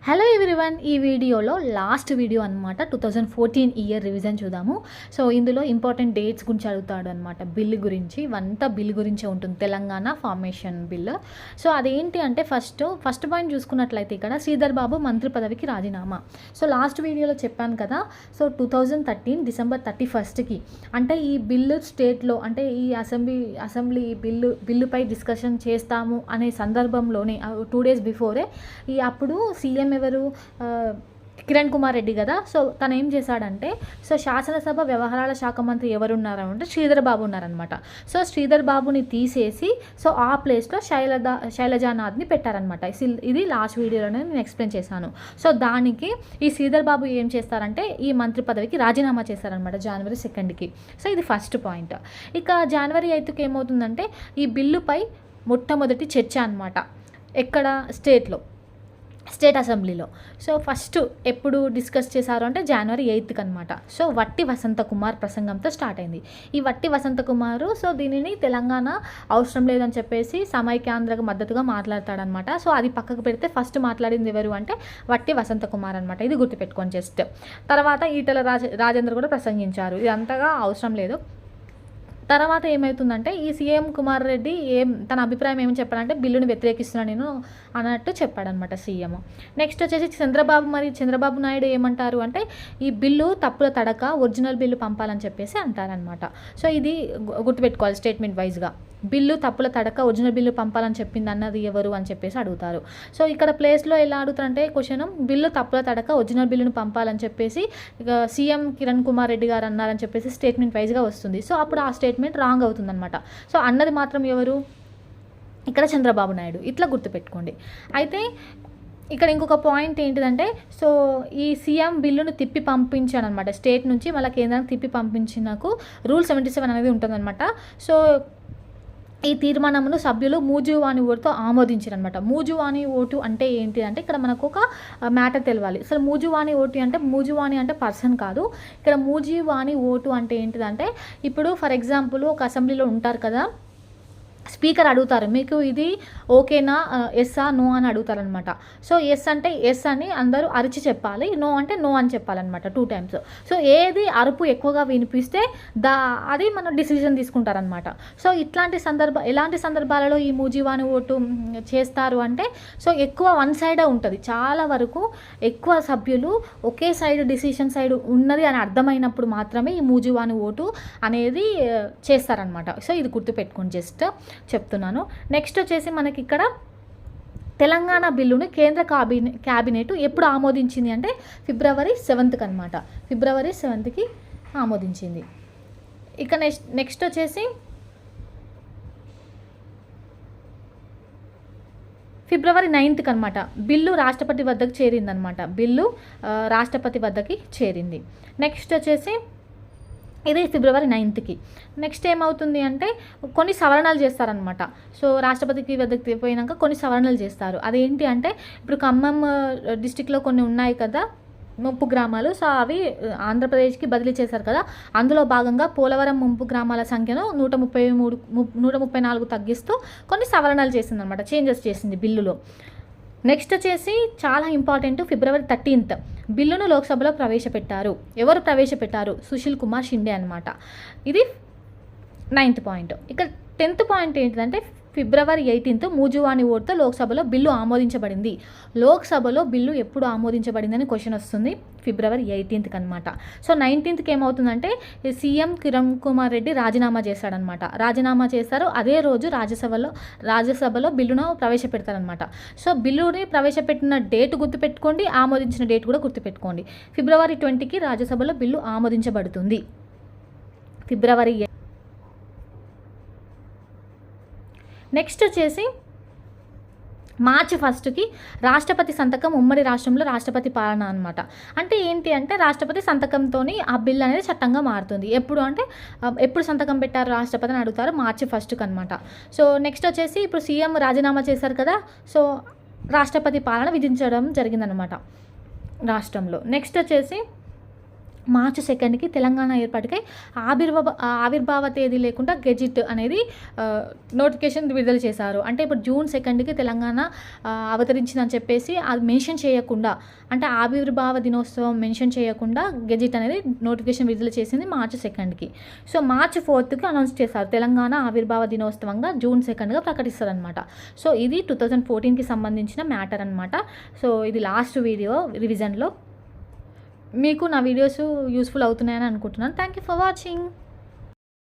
Hello everyone, ఈ వీడియోలో last video అనమాట 2014 ఇయర్ రివిజన్ చూద్దాము. సో ఇందులో ఇంపార్టెంట్ డేట్స్ గురించి అడుగుతాడు అనమాట. బిల్లు గురించి, ఇవంతా బిల్ గురించే ఉంటుంది, తెలంగాణ ఫార్మేషన్ బిల్. సో అదేంటి అంటే ఫస్ట్ పాయింట్ చూసుకున్నట్లయితే ఇక్కడ శ్రీధర్ బాబు మంత్రి పదవికి రాజీనామా. సో లాస్ట్ వీడియోలో చెప్పాను కదా, సో 2013 డిసెంబర్ 31కి అంటే ఈ బిల్లు స్టేట్లో అంటే ఈ అసెంబ్లీ బిల్లుపై డిస్కషన్ చేస్తాము అనే సందర్భంలోనే 2 days బిఫోరే అప్పుడు సీఎం ఎవరు, కిరణ్ కుమార్ రెడ్డి కదా. సో తను ఏం చేశాడంటే, సో శాసనసభ వ్యవహారాల శాఖ మంత్రి ఎవరున్నారు అంటే శ్రీధర్ బాబు ఉన్నారనమాట. సో శ్రీధర్ బాబుని తీసేసి సో ఆ ప్లేస్లో శైలజానాథ్ని పెట్టారనమాట. ఇది లాస్ట్ వీడియోలోనే నేను ఎక్స్ప్లెయిన్ చేశాను. సో దానికి ఈ శ్రీధర్ బాబు ఏం చేస్తారంటే ఈ మంత్రి పదవికి రాజీనామా చేశారనమాట January 2కి. సో ఇది ఫస్ట్ పాయింట్. ఇక January 8కి ఏమవుతుందంటే ఈ బిల్లుపై మొట్టమొదటి చర్చ అనమాట. ఎక్కడ? స్టేట్ అసెంబ్లీలో. సో ఫస్ట్ ఎప్పుడు డిస్కస్ చేశారు అంటే January 8కి అనమాట. సో వట్టి వసంత కుమార్ ప్రసంగంతో స్టార్ట్ అయింది. ఈ వట్టి వసంత కుమారు సో దీనిని తెలంగాణ అవసరం లేదని చెప్పేసి సమైక్యాంధ్రకు మద్దతుగా మాట్లాడతాడనమాట. సో అది పక్కకు పెడితే ఫస్ట్ మాట్లాడింది ఎవరు అంటే వట్టి వసంత కుమార్ అనమాట. ఇది గుర్తుపెట్టుకొని జస్ట్. తర్వాత ఈటెల రాజేందర్ కూడా ప్రసంగించారు. ఇది అంతగా అవసరం లేదు. తర్వాత ఏమవుతుందంటే ఈ సీఎం కుమార్ రెడ్డి తన అభిప్రాయం ఏమని చెప్పాడంటే బిల్లుని వ్యతిరేకిస్తున్నా నేను అన్నట్టు చెప్పాడనమాట సీఎం. నెక్స్ట్ వచ్చేసి చంద్రబాబు నాయుడు ఏమంటారు అంటే ఈ బిల్లు తప్పుల తడక ఒరిజినల్ బిల్లు పంపాలని చెప్పేసి అంటారనమాట. సో ఇది గుర్తుపెట్టుకోవాలి స్టేట్మెంట్ వైజ్గా. బిల్లు తప్పుల తడక ఒరిజినల్ బిల్లు పంపాలని చెప్పింది అన్నది ఎవరు అని చెప్పేసి అడుగుతారు. సో ఇక్కడ ప్లేస్లో ఎలా అడుగుతారంటే క్వశ్చన్, బిల్లు తప్పుల తడక ఒరిజినల్ బిల్లును పంపాలని చెప్పేసి ఇక సీఎం కిరణ్ కుమార్ రెడ్డి గారు అన్నారని చెప్పేసి స్టేట్మెంట్ వైజ్గా వస్తుంది. సో అప్పుడు ఆ స్టేట్మెంట్ రాంగ్ అవుతుందన్నమాట. సో అన్నది మాత్రం ఎవరు? ఇక్కడ చంద్రబాబు నాయుడు. ఇట్లా గుర్తుపెట్టుకోండి. అయితే ఇక్కడ ఇంకొక పాయింట్ ఏంటిదంటే సో ఈ సీఎం బిల్లును తిప్పి పంపించాను అనమాట. స్టేట్ నుంచి మళ్ళీ కేంద్రానికి తిప్పి పంపించినకు రూల్ 77 అనేది ఉంటుందన్నమాట. సో ఈ తీర్మానమును సభ్యులు మూజువాణి ఓటుతో ఆమోదించారనమాట. మూజువాణి ఓటు అంటే ఏంటి అంటే ఇక్కడ మనకు ఒక మ్యాటర్ తెలవాలి. అసలు మూజువాణి ఓటు అంటే మూజువాణి అంటే పర్సన్ కాదు. ఇక్కడ మూజువాణి ఓటు అంటే ఏంటిదంటే ఇప్పుడు ఫర్ ఎగ్జాంపుల్ ఒక అసెంబ్లీలో ఉంటారు కదా, స్పీకర్ అడుగుతారు మీకు ఇది ఓకేనా, ఎస్సా నో అని అడుగుతారనమాట. సో ఎస్ అంటే ఎస్ అని అందరూ అరిచి చెప్పాలి, నో అంటే నో అని చెప్పాలన్నమాట 2 times. సో ఏది అరుపు ఎక్కువగా వినిపిస్తే అది మనం డిసిజన్ తీసుకుంటారనమాట. సో ఎలాంటి సందర్భాలలో ఈ మూజీవాని ఓటు చేస్తారు అంటే సో ఎక్కువ వన్ సైడే ఉంటుంది. చాలా వరకు ఎక్కువ సభ్యులు ఒకే డిసిషన్ సైడ్ ఉన్నది అని అర్థమైనప్పుడు మాత్రమే ఈ మూజీవాని ఓటు అనేది చేస్తారనమాట. సో ఇది గుర్తుపెట్టుకోండి, జస్ట్ చెప్తున్నాను. నెక్స్ట్ వచ్చేసి మనకి ఇక్కడ తెలంగాణ బిల్లును కేంద్ర క్యాబినెట్ ఎప్పుడు ఆమోదించింది అంటే February 7కి అనమాట. February 7కి ఆమోదించింది. ఇక నెక్స్ట్ వచ్చేసి February 9కి అనమాట బిల్లు రాష్ట్రపతి వద్దకు చేరిందనమాట. రాష్ట్రపతి వద్దకి చేరింది. నెక్స్ట్ వచ్చేసి ఇది February 9కి. నెక్స్ట్ ఏమవుతుంది అంటే కొన్ని సవరణలు చేస్తారనమాట. సో రాష్ట్రపతికి వద్దకు పోయినాక కొన్ని సవరణలు చేస్తారు. అదేంటి అంటే ఇప్పుడు ఖమ్మం డిస్టిక్లో కొన్ని ఉన్నాయి కదా ముంపు గ్రామాలు, సో అవి ఆంధ్రప్రదేశ్కి బదిలీ చేశారు కదా. అందులో భాగంగా పోలవరం ముంపు గ్రామాల సంఖ్యను 134 తగ్గిస్తూ కొన్ని సవరణలు చేసిందనమాట, చేంజెస్ చేసింది బిల్లులో. నెక్స్ట్ వచ్చేసి చాలా ఇంపార్టెంట్, February 13th బిల్లును లోక్సభలో ప్రవేశపెట్టారు. ఎవరు ప్రవేశపెట్టారు? సుశీల్ కుమార్ షిండే అనమాట. ఇది 9th పాయింట్. ఇక 10th పాయింట్ ఏంటంటే February 18th మూజువాణి ఓటుతో లోక్సభలో బిల్లు ఆమోదించబడింది. లోక్సభలో బిల్లు ఎప్పుడు ఆమోదించబడిందని క్వశ్చన్ వస్తుంది. February 18th అనమాట. సో 19th ఏమవుతుందంటే సీఎం కిరణ్ కుమార్ రెడ్డి రాజీనామా చేశాడనమాట. రాజీనామా చేస్తారు. అదే రోజు రాజ్యసభలో బిల్లును ప్రవేశపెడతారనమాట. సో బిల్లుని ప్రవేశపెట్టిన డేట్ గుర్తుపెట్టుకోండి, ఆమోదించిన డేట్ కూడా గుర్తుపెట్టుకోండి. February 20కి రాజ్యసభలో బిల్లు ఆమోదించబడుతుంది. February. నెక్స్ట్ వచ్చేసి March 1కి రాష్ట్రపతి సంతకం ఉమ్మడి రాష్ట్రంలో రాష్ట్రపతి పాలన అనమాట. అంటే ఏంటి అంటే రాష్ట్రపతి సంతకంతో ఆ బిల్ అనేది చట్టంగా మారుతుంది. ఎప్పుడు సంతకం పెట్టారు రాష్ట్రపతి అని అడుగుతారు, March 1కి అనమాట. సో నెక్స్ట్ వచ్చేసి ఇప్పుడు సీఎం రాజీనామా చేశారు కదా, సో రాష్ట్రపతి పాలన విధించడం జరిగిందనమాట రాష్ట్రంలో. నెక్స్ట్ వచ్చేసి మార్చి 2కి తెలంగాణ ఏర్పాటుకై ఆవిర్భావ తేదీ లేకుండా గెజిట్ అనేది నోటిఫికేషన్ విడుదల చేశారు. అంటే ఇప్పుడు జూన్ 2కి తెలంగాణ అవతరించిందని చెప్పేసి అది మెన్షన్ చేయకుండా, అంటే ఆవిర్భావ దినోత్సవం మెన్షన్ చేయకుండా గెజిట్ అనేది నోటిఫికేషన్ విడుదల చేసింది మార్చి 2కి. సో మార్చి 4కి అనౌన్స్ చేశారు తెలంగాణ ఆవిర్భావ దినోత్సవంగా జూన్ 2గా ప్రకటిస్తారనమాట. సో ఇది 2014కి సంబంధించిన మ్యాటర్ అనమాట. సో ఇది లాస్ట్ వీడియో రివిజన్లో. మీకు నా వీడియోస్ యూస్ఫుల్ అవుతున్నాయని అనుకుంటున్నాను. Thank you for watching.